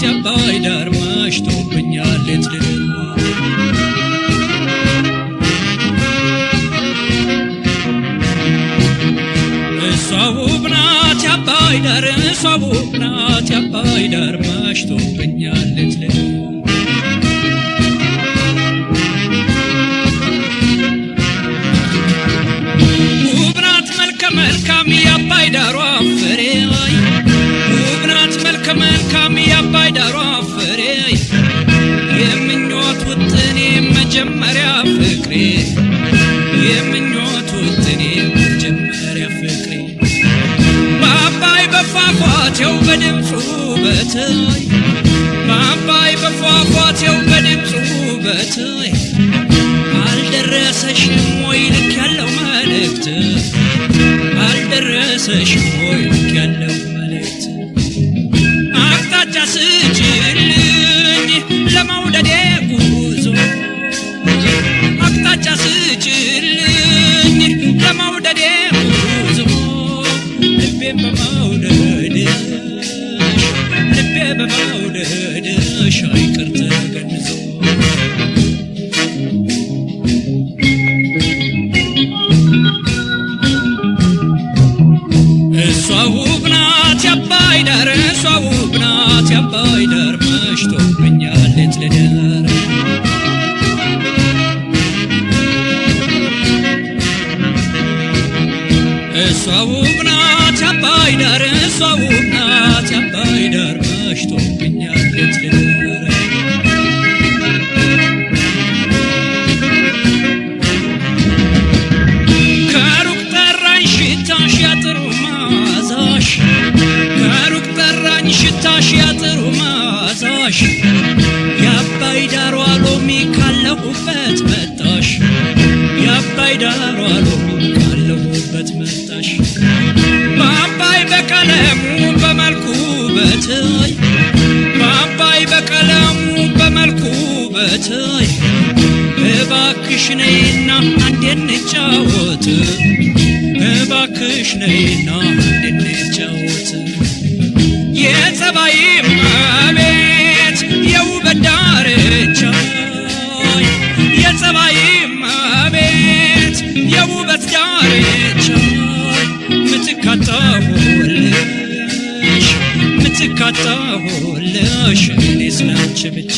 ያባይ ዳር መሽቶብኛል ሌት ሷውብናት ያባይ ዳር ሷውብናት ያባይ ዳር መሽቶብኛል ሌት ውብናት መልከም ያባይ ዳሯ ፍሬ ውብናት መልከም ያባይ ዳሯ ፍሬ የምኞት ውጥኔ መጀመሪያ ፍቅሬ የምኞት ውጥኔ መጀመሪያ ፍቅሬ በአባይ በፏፏቴው በድምፁ በትይ በአባይ በፏፏቴው በድምፁ በትይ አልደረሰሽም ወይ ልክ ያለው መልእክት አልደረሰሽም ወይ ልክ ያለው መልእክት አቅጣጫ ስጭልኝ ለመውደዴ ጉዞ አቅጣጫ ስጭልኝ ለመውደዴ ጉዞ ልቤን በመውደድሽ አይቀር ተገንዞ ሷውብናት ያባይ ዳር ሷውብናት ያባይ ዳር መሽቶብኛል ሌት ልደር ሷውብናት ያባይ ዳር ሷውብናት ያባይ ዳር መሽቶብኛል ሌት ልደር ከሩቅ ጠራኝ ሽታሽ ያጥሩ ማዛሽ ከሩቅ ጠራኝ ሽታሽ ያጥሩ ማዛሽ ያባይ ዳሯ ሎሚ ካለሁበት መጣሽ ያባይ ዳሯ ሎሚ ካለሁበት መጣሽ በአባይ በቀለሙ በመልኩ በትይ በአባይ በቀለሙ በመልኩ በትይ እባክሽ ነይና አንዴ እንጫወት እባክሽ ነይና አንዴ እንጫወት የጸባይ እመቤት የውበት ዳርቻ የጸባይ እመቤት የውበት ዳርቻ ምትካታሁልሽ እኔ ስላንቺ ብቻ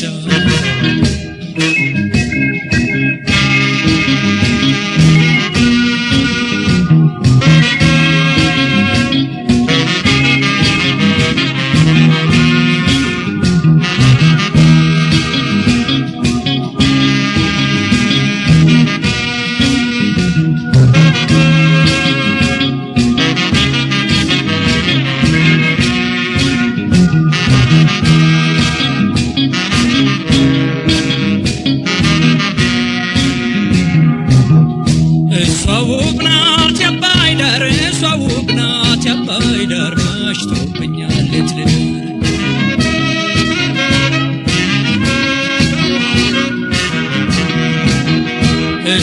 ሷውብናት ያባይ ዳር ሷውብናት ያባይ ዳር መሽቶብኛል ሌት ልደር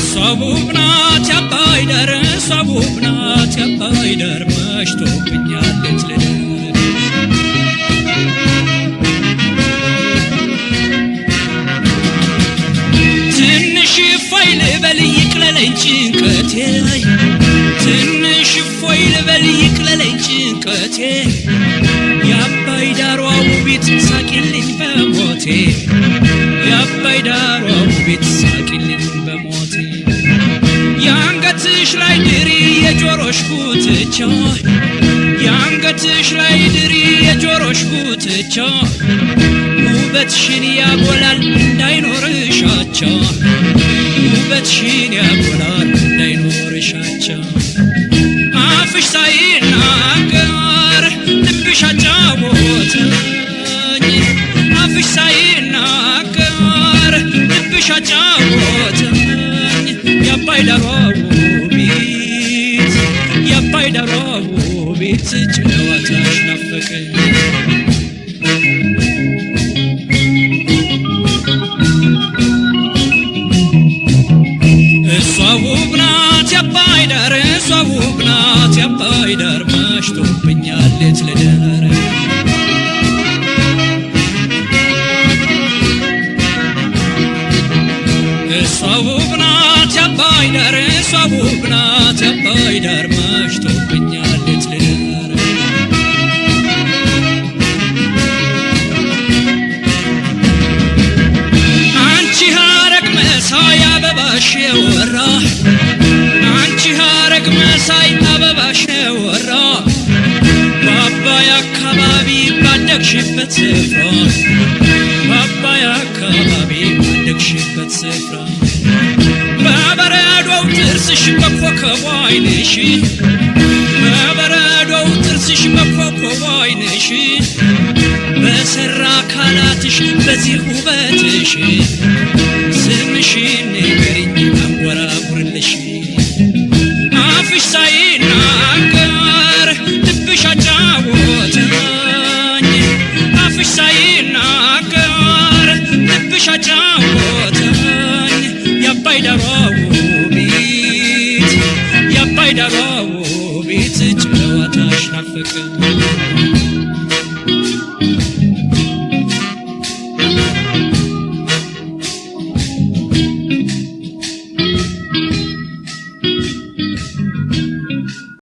ሷውብናት ያባይ ዳር ሷውብናት ያባይ ዳር መሽቶብኛል ሌት ልደር ትንሽ እፎይ ልበል ይቅለለኝ ጭንቀቴ ትንሽ እፎይ ልበል ይቅለለኝ ጭንቀቴ ያባይ ዳሯ ውቢት ሳቂልኝ በሞቴ ያባይ ዳሯ ውቢት ሳቂልኝ በሞቴ የአንገትሽ ላይ ድሪ የጆሮሽ ጉትቻ የአንገትሽ ላይ ድሪ የጆሮሽ ጉትቻ ውበትሽን ያጎላል እንዳይኖርሽ አቻ ውበትሽን ያጎላል እንዳይኖርሽ አቻ አፍሽ ሳይናገር ልብሽ አጫወተኝ አፍሽ ሳይናገር ልብሽ አጫወተኝ ያባይ ዳሯ ውቢት ያባይ ዳሯ ውቢት ጨዋታሽ ናፈቀኝ ሷውብናት ያባይ ዳር ሷውብናት ያባይ ዳር መሽቶብኛል ሌት ልደር ዳር መሽቶብኛል ልትልር አንቺ ሐረግ መሳይ አበባሽ የወራ አንቺ ሐረግ መሳይ አበባሽ የወራ በአባይ አካባቢ ባደግሽበት ስፍራ በአባይ አካባቢ ባደግሽበት ስፍራ በበረዶው ጥርስሽ በኮከብ ዓይንሽ በበረዶው ጥርስሽ በኮከብ ዓይንሽ በሰራ አካላትሽ በዚህ ውበትሽ ስምሽን ንገሪኝ አንጎራጉርልሽ አፍሽ ሳይናገር ልብሽ አጫወተኝ አፍሽ ሳይናገር ልብሽ አጫወተኝ የአባይ ዳሯ ውቢት የአባይ ዳሯ ውቢት ጨዋታሽ ናፈቀኝ